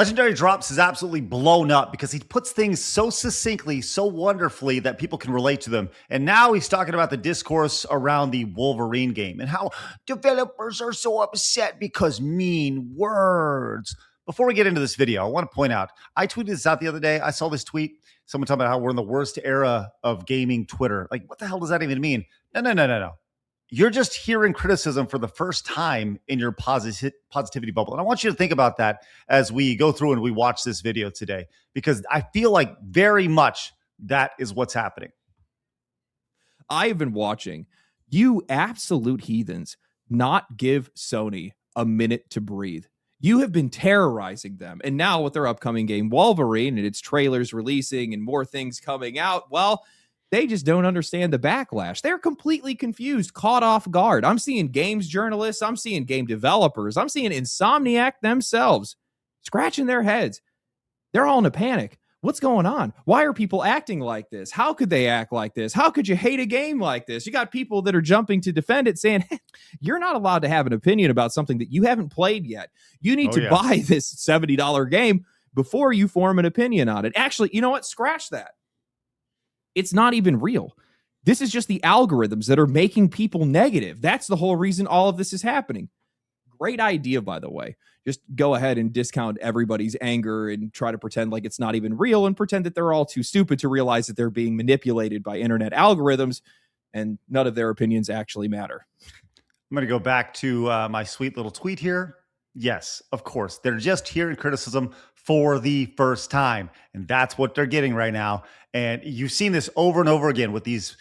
Legendary Drops is absolutely blown up because he puts things so succinctly, so wonderfully that people can relate to them. And now he's talking about the discourse around the Wolverine game and how developers are so upset because mean words. Before we get into this video, I want to point out, I tweeted this out the other day. I saw this tweet, someone talking about how we're in the worst era of gaming Twitter. Like, what the hell does that even mean? No. You're just hearing criticism for the first time in your positivity bubble. And I want you to think about that as we go through and we watch this video today, because I feel like very much that is what's happening. I've been watching you absolute heathens not give Sony a minute to breathe. You have been terrorizing them. And now with their upcoming game, Wolverine, and its trailers releasing and more things coming out, well, they just don't understand the backlash. They're completely confused, caught off guard. I'm seeing games journalists. I'm seeing game developers. I'm seeing Insomniac themselves scratching their heads. They're all in a panic. What's going on? Why are people acting like this? How could they act like this? How could you hate a game like this? You got people that are jumping to defend it saying, hey, you're not allowed to have an opinion about something that you haven't played yet. You need to buy this $70 game before you form an opinion on it. Actually, you know what? Scratch that. It's not even real. This is just the algorithms that are making people negative. That's the whole reason all of this is happening. Great idea, by the way. Just go ahead and discount everybody's anger and try to pretend like it's not even real and pretend that they're all too stupid to realize that they're being manipulated by internet algorithms and none of their opinions actually matter. I'm going to go back to my sweet little tweet here. Yes, of course. They're just hearing criticism for the first time. And that's what they're getting right now. And you've seen this over and over again with these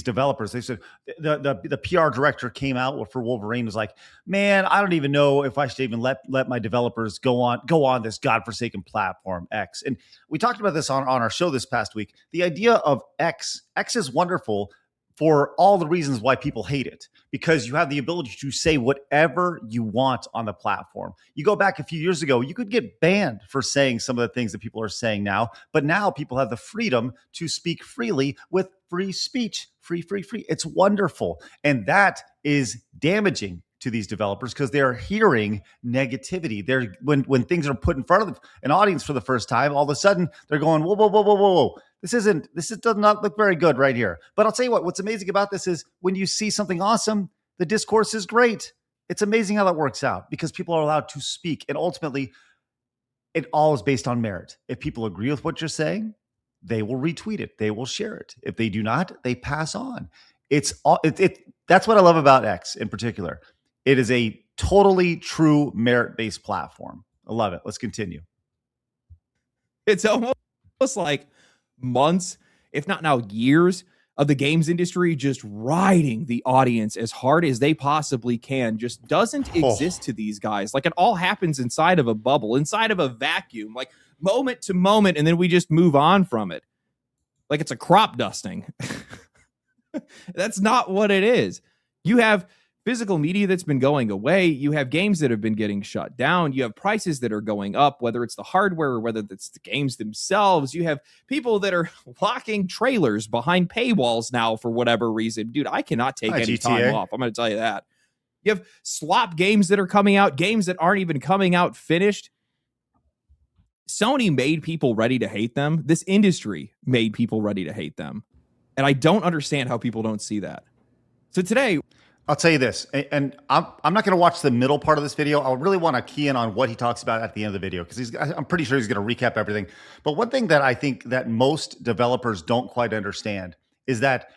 developers. They said the PR director came out for Wolverine was like, man, I don't even know if I should even let my developers go on this godforsaken platform X. And we talked about this on our show this past week. The idea of X is wonderful for all the reasons why people hate it, because you have the ability to say whatever you want on the platform. You go back a few years ago, you could get banned for saying some of the things that people are saying now, but now people have the freedom to speak freely with free speech, free. It's wonderful. And that is damaging to these developers because they're hearing negativity. They're when things are put in front of an audience for the first time, all of a sudden they're going, whoa. This does not look very good right here. But I'll tell you what's amazing about this is when you see something awesome, the discourse is great. It's amazing how that works out because people are allowed to speak. And ultimately, it all is based on merit. If people agree with what you're saying, they will retweet it. They will share it. If they do not, they pass on. That's what I love about X in particular. It is a totally true merit-based platform. I love it. Let's continue. It's almost like months, if not now years, of the games industry just riding the audience as hard as they possibly can just doesn't exist to these guys. Like it all happens inside of a bubble, inside of a vacuum, like moment to moment, and then we just move on from it. Like it's a crop dusting. That's not what it is. You have physical media that's been going away. You have games that have been getting shut down. You have prices that are going up, whether it's the hardware or whether it's the games themselves. You have people that are locking trailers behind paywalls now for whatever reason. Dude, I cannot take any time off. I'm going to tell you that. You have slop games that are coming out, games that aren't even coming out finished. Sony made people ready to hate them. This industry made people ready to hate them. And I don't understand how people don't see that. So today, I'll tell you this, and I'm not going to watch the middle part of this video. I really want to key in on what he talks about at the end of the video because I'm pretty sure he's going to recap everything. But one thing that I think that most developers don't quite understand is that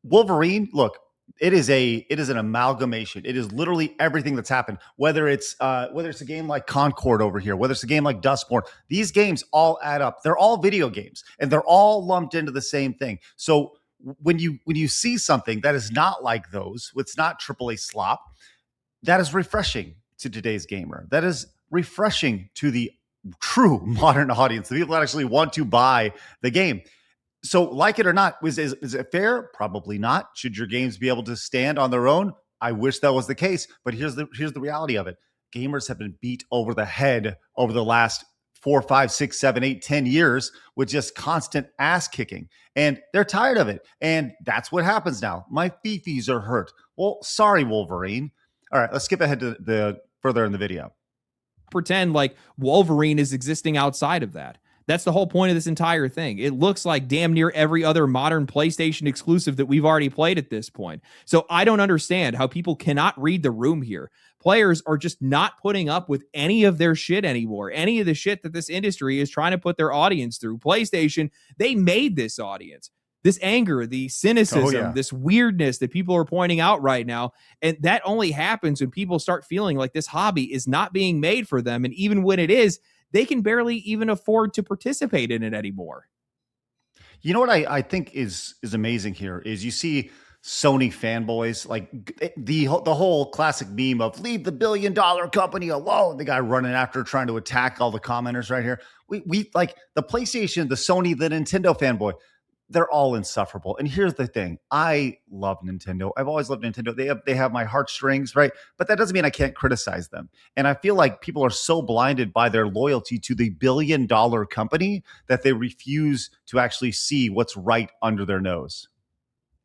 Wolverine, look, it is an amalgamation. It is literally everything that's happened. Whether it's a game like Concord over here, whether it's a game like Dustborn, these games all add up. They're all video games, and they're all lumped into the same thing. So when you see something that is not like those, it's not AAA slop, that is refreshing to today's gamer. That is refreshing to the true modern audience, the people that actually want to buy the game. So like it or not, is it fair? Probably not. Should your games be able to stand on their own? I wish that was the case, but here's the reality of it. Gamers have been beat over the head over the last 4, 5, 6, 7, 8, 10 years with just constant ass kicking. And they're tired of it. And that's what happens now. My fifis are hurt. Well, sorry, Wolverine. All right, let's skip ahead to the further in the video. pretend like Wolverine is existing outside of that. That's the whole point of this entire thing. It looks like damn near every other modern PlayStation exclusive that we've already played at this point. So I don't understand how people cannot read the room here. Players are just not putting up with any of their shit anymore. Any of the shit that this industry is trying to put their audience through. PlayStation, they made this audience. This anger, the cynicism, this weirdness that people are pointing out right now. And that only happens when people start feeling like this hobby is not being made for them. And even when it is, they can barely even afford to participate in it anymore. You know what I think is amazing here is you see Sony fanboys, like the whole classic meme of leave the billion-dollar company alone. The guy running after trying to attack all the commenters right here. We like the PlayStation, the Sony, the Nintendo fanboy. They're all insufferable. And here's the thing. I love Nintendo. I've always loved Nintendo. They have my heartstrings, right? But that doesn't mean I can't criticize them. And I feel like people are so blinded by their loyalty to the billion-dollar company that they refuse to actually see what's right under their nose.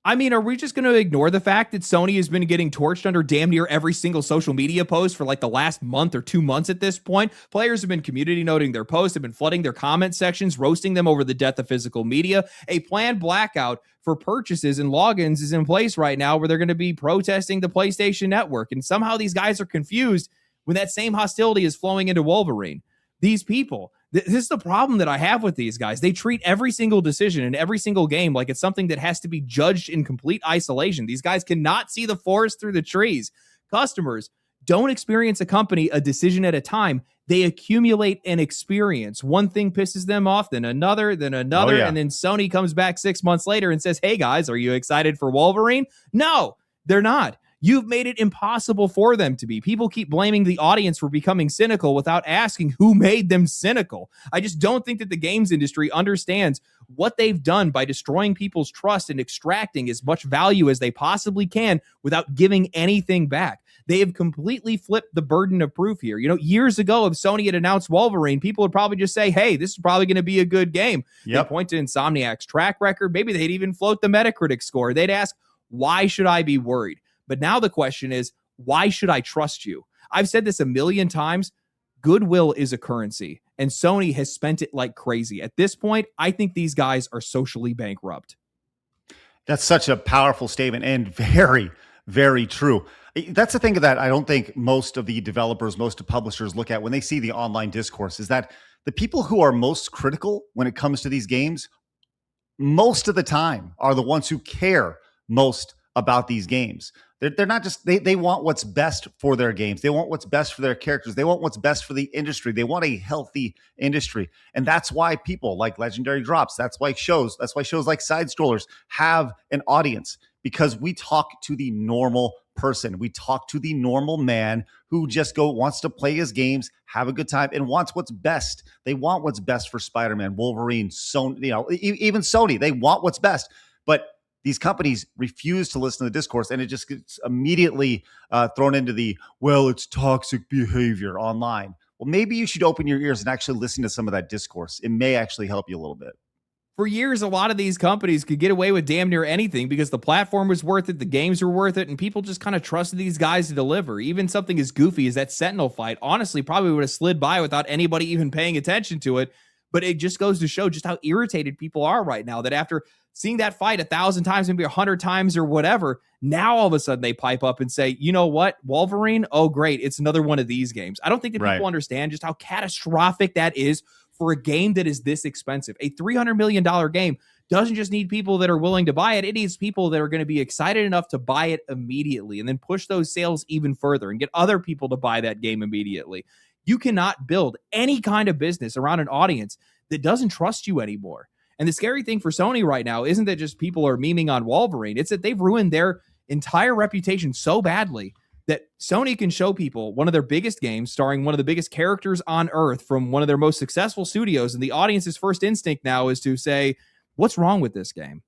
I mean, are we just going to ignore the fact that Sony has been getting torched under damn near every single social media post for like the last month or 2 months at this point? Players have been community noting their posts, have been flooding their comment sections, roasting them over the death of physical media. A planned blackout for purchases and logins is in place right now where they're going to be protesting the PlayStation Network. And somehow these guys are confused when that same hostility is flowing into Wolverine. These people, this is the problem that I have with these guys. They treat every single decision in every single game like it's something that has to be judged in complete isolation. These guys cannot see the forest through the trees. Customers don't experience a company a decision at a time. They accumulate an experience. One thing pisses them off, then another, and then Sony comes back 6 months later and says, hey guys, are you excited for Wolverine? No, they're not. You've made it impossible for them to be. People keep blaming the audience for becoming cynical without asking who made them cynical. I just don't think that the games industry understands what they've done by destroying people's trust and extracting as much value as they possibly can without giving anything back. They have completely flipped the burden of proof here. You know, years ago, if Sony had announced Wolverine, people would probably just say, hey, this is probably going to be a good game. Yep. They point to Insomniac's track record. Maybe they'd even float the Metacritic score. They'd ask, why should I be worried? But now the question is, why should I trust you? I've said this a million times. Goodwill is a currency, and Sony has spent it like crazy. At this point, I think these guys are socially bankrupt. That's such a powerful statement and very, very true. That's the thing that I don't think most of the developers, most of publishers look at when they see the online discourse is that the people who are most critical when it comes to these games, most of the time are the ones who care most about these games. They're not just, they want what's best for their games. They want what's best for their characters. They want what's best for the industry. They want a healthy industry. And that's why people like Legendary Drops, that's why shows like Side Scrollers have an audience, because we talk to the normal person. We talk to the normal man who just wants to play his games, have a good time, and wants what's best. They want what's best for Spider-Man, Wolverine, Sony, even Sony. They want what's best. But these companies refuse to listen to the discourse, and it just gets immediately thrown into it's toxic behavior online. Well, maybe you should open your ears and actually listen to some of that discourse. It may actually help you a little bit. For years, a lot of these companies could get away with damn near anything because the platform was worth it, the games were worth it, and people just kind of trusted these guys to deliver. Even something as goofy as that Sentinel fight, honestly, probably would have slid by without anybody even paying attention to it. But it just goes to show just how irritated people are right now, that after seeing that fight 1,000 times, maybe 100 times or whatever, now all of a sudden they pipe up and say, you know what, Wolverine? Oh, great. It's another one of these games. I don't think that people understand just how catastrophic that is for a game that is this expensive. A $300 million game doesn't just need people that are willing to buy it. It needs people that are going to be excited enough to buy it immediately and then push those sales even further and get other people to buy that game immediately. You cannot build any kind of business around an audience that doesn't trust you anymore. And the scary thing for Sony right now isn't that just people are memeing on Wolverine. It's that they've ruined their entire reputation so badly that Sony can show people one of their biggest games starring one of the biggest characters on earth from one of their most successful studios. And the audience's first instinct now is to say, what's wrong with this game?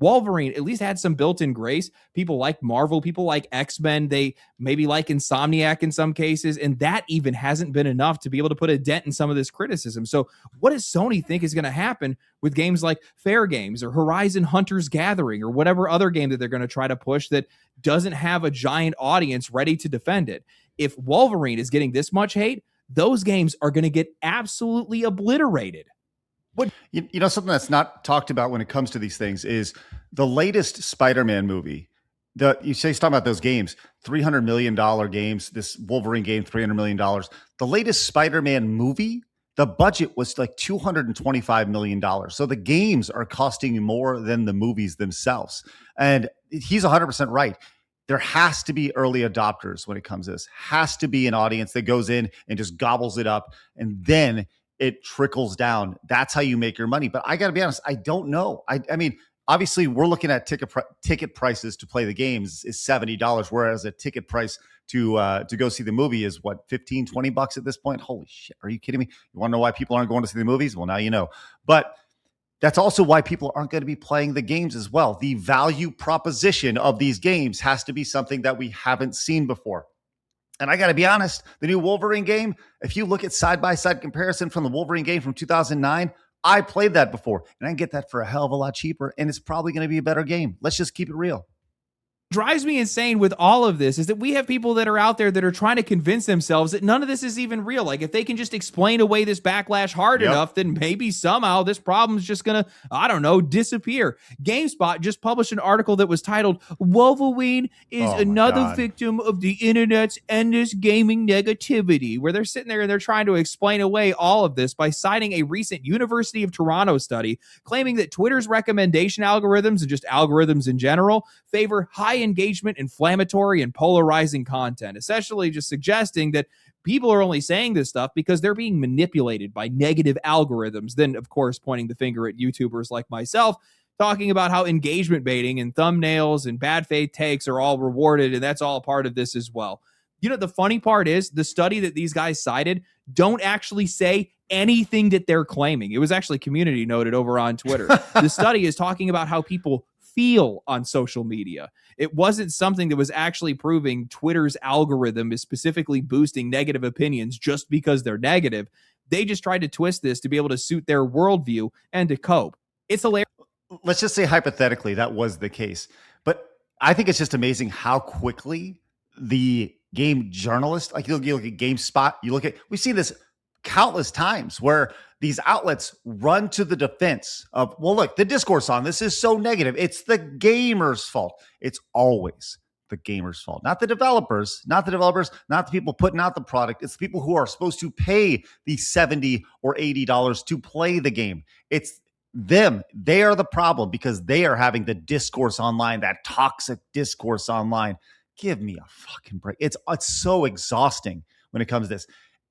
Wolverine at least had some built-in grace. People like Marvel, people like X-Men, they maybe like Insomniac in some cases, and that even hasn't been enough to be able to put a dent in some of this criticism. So what does Sony think is going to happen with games like Fair Games or Horizon Hunter's Gathering or whatever other game that they're going to try to push that doesn't have a giant audience ready to defend it? If Wolverine is getting this much hate, those games are going to get absolutely obliterated. You know, something that's not talked about when it comes to these things is the latest Spider-Man movie. You say, talking about those games, $300 million games, this Wolverine game, $300 million. The latest Spider-Man movie, the budget was like $225 million. So the games are costing more than the movies themselves. And he's 100% right. There has to be early adopters when it comes to this. Has to be an audience that goes in and just gobbles it up, and then it trickles down. That's how you make your money. But I got to be honest, I don't know. I mean, obviously, we're looking at ticket prices to play the games is $70, whereas a ticket price to go see the movie is what, 15, 20 bucks at this point? Holy shit. Are you kidding me? You want to know why people aren't going to see the movies? Well, now you know. But that's also why people aren't going to be playing the games as well. The value proposition of these games has to be something that we haven't seen before. And I got to be honest, the new Wolverine game, if you look at side-by-side comparison from the Wolverine game from 2009, I played that before, and I can get that for a hell of a lot cheaper, and it's probably going to be a better game. Let's just keep it real. Drives me insane with all of this is that we have people that are out there that are trying to convince themselves that none of this is even real. Like, if they can just explain away this backlash hard enough, then maybe somehow this problem's just gonna, I don't know, disappear. GameSpot just published an article that was titled "Wolverine is another victim of the internet's endless gaming negativity," where they're sitting there and they're trying to explain away all of this by citing a recent University of Toronto study claiming that Twitter's recommendation algorithms and just algorithms in general favor high engagement, inflammatory, and polarizing content, essentially just suggesting that people are only saying this stuff because they're being manipulated by negative algorithms. Then, of course, pointing the finger at YouTubers like myself, talking about how engagement baiting and thumbnails and bad faith takes are all rewarded, and that's all part of this as well. You know, the funny part is the study that these guys cited don't actually say anything that they're claiming. It was actually community noted over on Twitter. The study is talking about how people feel on social media. It wasn't something that was actually proving Twitter's algorithm is specifically boosting negative opinions just because they're negative. They just tried to twist this to be able to suit their worldview and to cope. It's hilarious. Let's just say hypothetically that was the case. But I think it's just amazing how quickly the game journalist, like you look at GameSpot, we've seen this countless times where these outlets run to the defense of, well, look, the discourse on this is so negative. It's the gamer's fault. It's always the gamer's fault, not the developers, not the people putting out the product. It's the people who are supposed to pay the $70 or $80 to play the game. It's them. They are the problem because they are having the discourse online, that toxic discourse online. Give me a fucking break. It's so exhausting when it comes to this.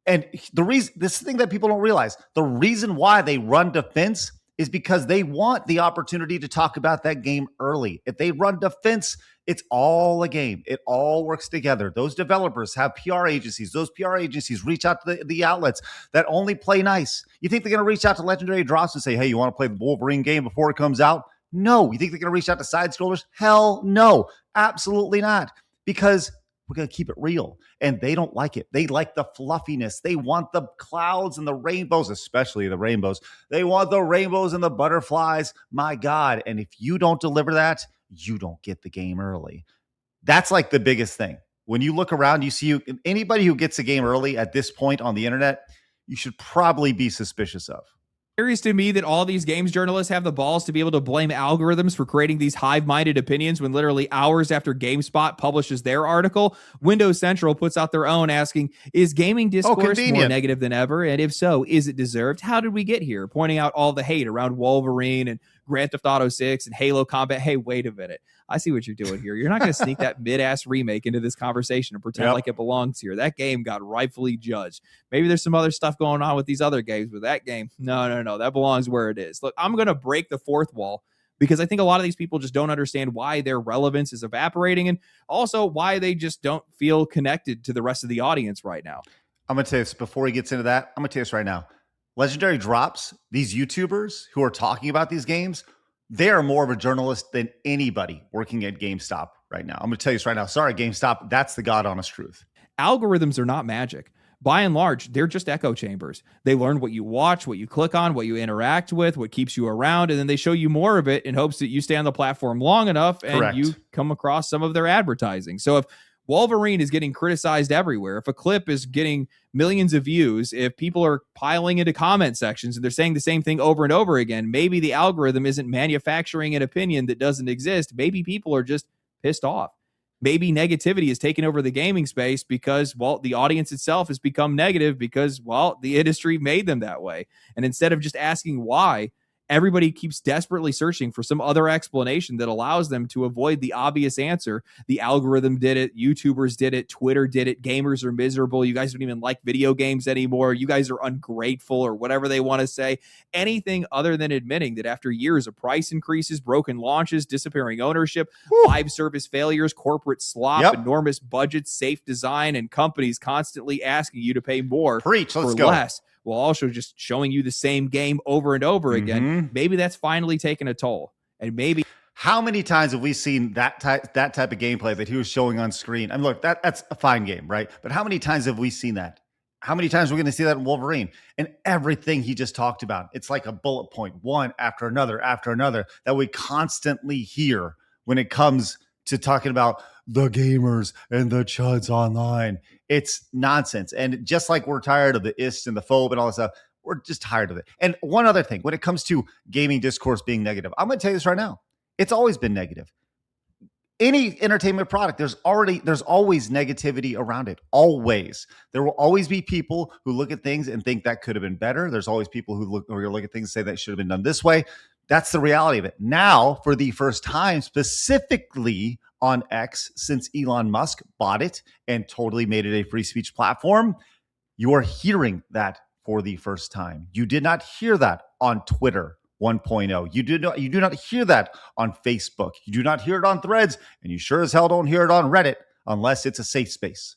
And the reason, this thing that people don't realize, the reason why they run defense is because they want the opportunity to talk about that game early. If they run defense, it's all a game. It all works together. Those developers have PR agencies. Those PR agencies reach out to the outlets that only play nice. You think they're going to reach out to Legendary Drops and say, hey, you want to play the Wolverine game before it comes out? No. You think they're going to reach out to side scrollers? Hell no. Absolutely not. Because we're going to keep it real. And they don't like it. They like the fluffiness. They want the clouds and the rainbows, especially the rainbows. They want the rainbows and the butterflies. My God. And if you don't deliver that, you don't get the game early. That's like the biggest thing. When you look around, you see anybody who gets a game early at this point on the internet, you should probably be suspicious of. Curious to me that all these games journalists have the balls to be able to blame algorithms for creating these hive-minded opinions when literally hours after GameSpot publishes their article, Windows Central puts out their own asking, is gaming discourse more negative than ever? And if so, is it deserved? How did we get here? Pointing out all the hate around Wolverine and Grand Theft Auto 6 and Halo Combat. Hey, wait a minute. I see what you're doing here. You're not going to sneak that mid-ass remake into this conversation and pretend like it belongs here. That game got rightfully judged. Maybe there's some other stuff going on with these other games, but that game, no. That belongs where it is. Look, I'm going to break the fourth wall because I think a lot of these people just don't understand why their relevance is evaporating and also why they just don't feel connected to the rest of the audience right now. I'm going to tell you this before he gets into that. I'm going to tell you this right now. Legendary Drops, these YouTubers who are talking about these games, they are more of a journalist than anybody working at GameStop right now. I'm going to tell you this right now. Sorry, GameStop. That's the God honest truth. Algorithms are not magic. By and large, they're just echo chambers. They learn what you watch, what you click on, what you interact with, what keeps you around, and then they show you more of it in hopes that you stay on the platform long enough and you come across some of their advertising. So if Wolverine is getting criticized everywhere. If a clip is getting millions of views, if people are piling into comment sections and they're saying the same thing over and over again, maybe the algorithm isn't manufacturing an opinion that doesn't exist. Maybe people are just pissed off. Maybe negativity has taken over the gaming space because, well, the audience itself has become negative because, well, the industry made them that way. And instead of just asking why, everybody keeps desperately searching for some other explanation that allows them to avoid the obvious answer. The algorithm did it. YouTubers did it. Twitter did it. Gamers are miserable. You guys don't even like video games anymore. You guys are ungrateful, or whatever they want to say. Anything other than admitting that after years of price increases, broken launches, disappearing ownership, live service failures, corporate slop, enormous budgets, safe design, and companies constantly asking you to pay more for less, while also just showing you the same game over and over again, maybe that's finally taken a toll. And maybe how many times have we seen that type of gameplay that he was showing on screen? I mean, look, that's a fine game, right? But how many times have we seen that? How many times are we going to see that in Wolverine? And everything he just talked about, it's like a bullet point, one after another, that we constantly hear when it comes to talking about the gamers and the chuds online. It's nonsense. And just like we're tired of the ist and the phobe and all this stuff, we're just tired of it. And one other thing, when it comes to gaming discourse being negative, I'm going to tell you this right now. It's always been negative. Any entertainment product, there's always negativity around it. Always. There will always be people who look at things and think that could have been better. There's always people who look at things and say that should have been done this way. That's the reality of it. Now, for the first time, specifically on X, since Elon Musk bought it and totally made it a free speech platform, you are hearing that for the first time. You did not hear that on Twitter 1.0. You do not hear that on Facebook. You do not hear it on Threads, and you sure as hell don't hear it on Reddit unless it's a safe space.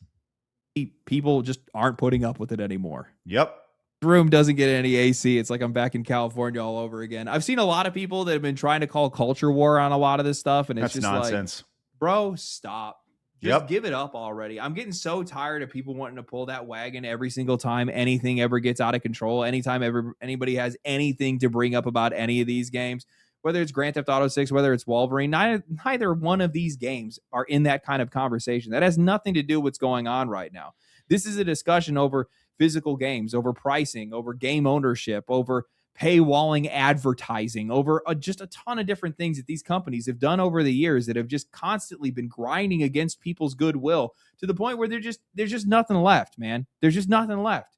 People just aren't putting up with it anymore. Yep. Room doesn't get any AC. It's like I'm back in California all over again. I've seen a lot of people that have been trying to call culture war on a lot of this stuff, and it's just nonsense. Like, bro, stop. Just give it up already. I'm getting so tired of people wanting to pull that wagon every single time anything ever gets out of control. Anytime anybody has anything to bring up about any of these games, whether it's Grand Theft Auto 6, whether it's Wolverine, neither one of these games are in that kind of conversation. That has nothing to do with what's going on right now. This is a discussion over physical games, over pricing, over game ownership, over paywalling advertising, over just a ton of different things that these companies have done over the years that have just constantly been grinding against people's goodwill to the point where there's just nothing left, man. There's just nothing left.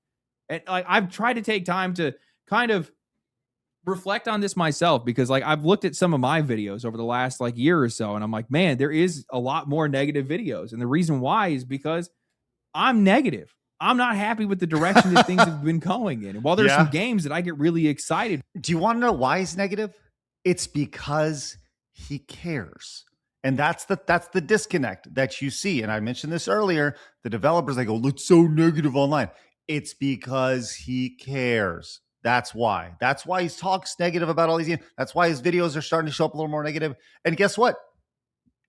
And like, I've tried to take time to kind of reflect on this myself, because like I've looked at some of my videos over the last like year or so, and I'm like, man, there is a lot more negative videos. And the reason why is because I'm negative. I'm not happy with the direction that things have been going in. And while there's some games that I get really excited. Do you want to know why he's negative? It's because he cares. And that's the disconnect that you see. And I mentioned this earlier. The developers, they go, "It's so negative online." It's because he cares. That's why. That's why he talks negative about all these games. That's why his videos are starting to show up a little more negative. And guess what?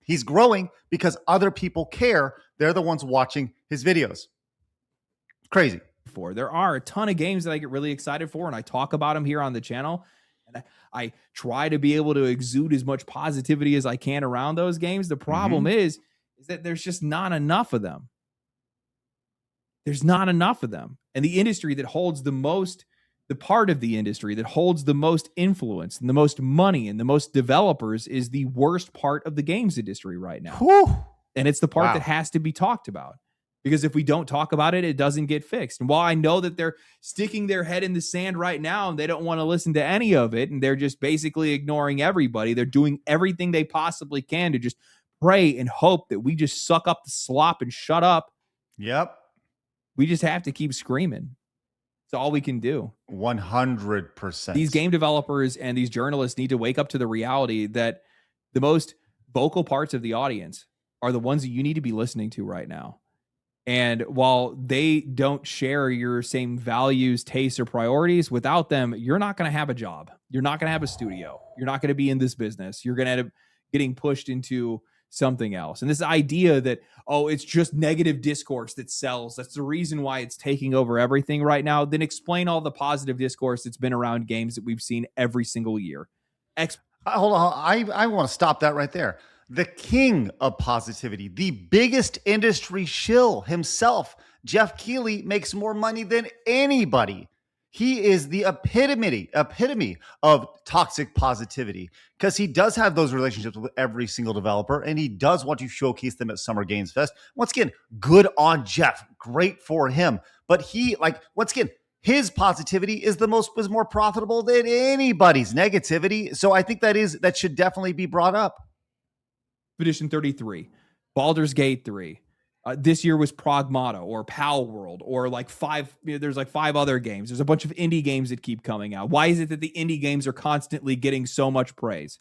He's growing because other people care. They're the ones watching his videos. Crazy. There are a ton of games that I get really excited for, and I talk about them here on the channel. And I try to be able to exude as much positivity as I can around those games. The problem is that there's just not enough of them. There's not enough of them. And the industry that holds the part of the industry that holds the most influence and the most money and the most developers is the worst part of the games industry right now. Whew. And it's the part that has to be talked about. Because if we don't talk about it, it doesn't get fixed. And while I know that they're sticking their head in the sand right now and they don't want to listen to any of it, and they're just basically ignoring everybody, they're doing everything they possibly can to just pray and hope that we just suck up the slop and shut up. Yep. We just have to keep screaming. It's all we can do. 100%. These game developers and these journalists need to wake up to the reality that the most vocal parts of the audience are the ones that you need to be listening to right now. And while they don't share your same values, tastes, or priorities, without them, you're not going to have a job. You're not going to have a studio. You're not going to be in this business. You're going to end up getting pushed into something else. And this idea that, oh, it's just negative discourse that sells, that's the reason why it's taking over everything right now, then explain all the positive discourse that's been around games that we've seen every single year. Hold on. I want to stop that right there. the king of positivity, the biggest industry shill himself. Jeff Keighley makes more money than anybody. He is the epitome of toxic positivity because he does have those relationships with every single developer and he does want to showcase them at Summer Games Fest. Once again, good on Jeff. Great for him. But he, once again, his positivity was more profitable than anybody's negativity. So I think that should definitely be brought up. Expedition 33, Baldur's Gate 3. This year was Pragmata or Pal World or there's 5 other games. There's a bunch of indie games that keep coming out. Why is it that the indie games are constantly getting so much praise?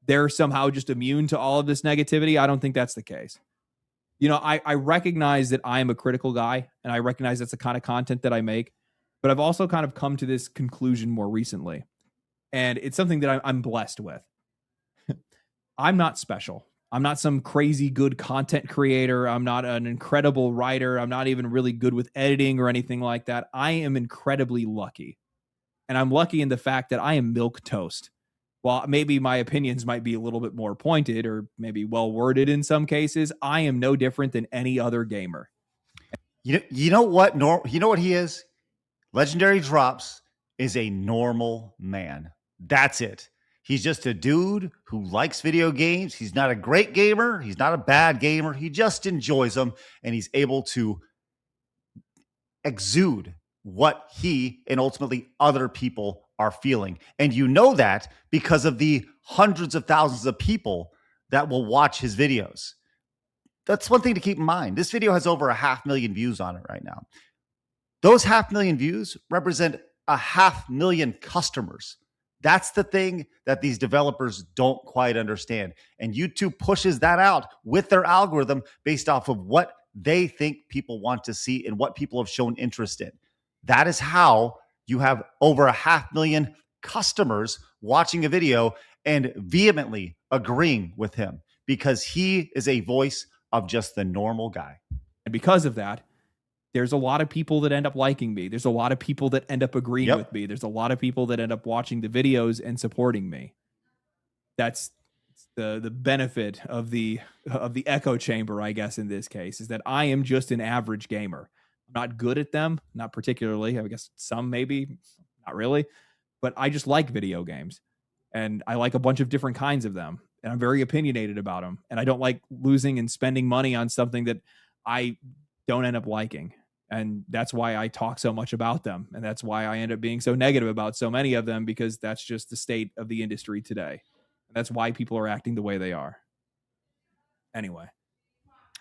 They're somehow just immune to all of this negativity. I don't think that's the case. I recognize that I am a critical guy and I recognize that's the kind of content that I make, but I've also kind of come to this conclusion more recently. And it's something that I'm blessed with. I'm not special. I'm not some crazy good content creator. I'm not an incredible writer. I'm not even really good with editing or anything like that. I am incredibly lucky. And I'm lucky in the fact that I am milk toast. While maybe my opinions might be a little bit more pointed or maybe well worded in some cases, I am no different than any other gamer. You know what? You know what he is? Legendary Drops is a normal man. That's it. He's just a dude who likes video games. He's not a great gamer. He's not a bad gamer. He just enjoys them, and he's able to exude what he and ultimately other people are feeling. And you know that because of the hundreds of thousands of people that will watch his videos. That's one thing to keep in mind. This video has over 500,000 views on it right now. Those 500,000 views represent 500,000 customers. That's the thing that these developers don't quite understand. And YouTube pushes that out with their algorithm based off of what they think people want to see and what people have shown interest in. That is how you have over 500,000 customers watching a video and vehemently agreeing with him because he is a voice of just the normal guy. And because of that, there's a lot of people that end up liking me. There's a lot of people that end up agreeing with me. There's a lot of people that end up watching the videos and supporting me. That's the benefit of the echo chamber, I guess, in this case, is that I am just an average gamer. I'm not good at them, not particularly. I guess some maybe, not really. But I just like video games. And I like a bunch of different kinds of them. And I'm very opinionated about them. And I don't like losing and spending money on something that I don't end up liking. And that's why I talk so much about them. And that's why I end up being so negative about so many of them, because that's just the state of the industry today. And that's why people are acting the way they are. Anyway.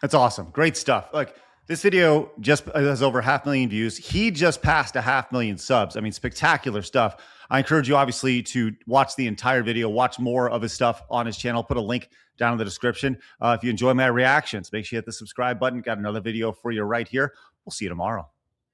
That's awesome. Great stuff. Like, this video just has over 500,000 views. He just passed 500,000 subs. I mean, spectacular stuff. I encourage you, obviously, to watch the entire video, watch more of his stuff on his channel. Put a link down in the description. If you enjoy my reactions, make sure you hit the subscribe button. Got another video for you right here. We'll see you tomorrow.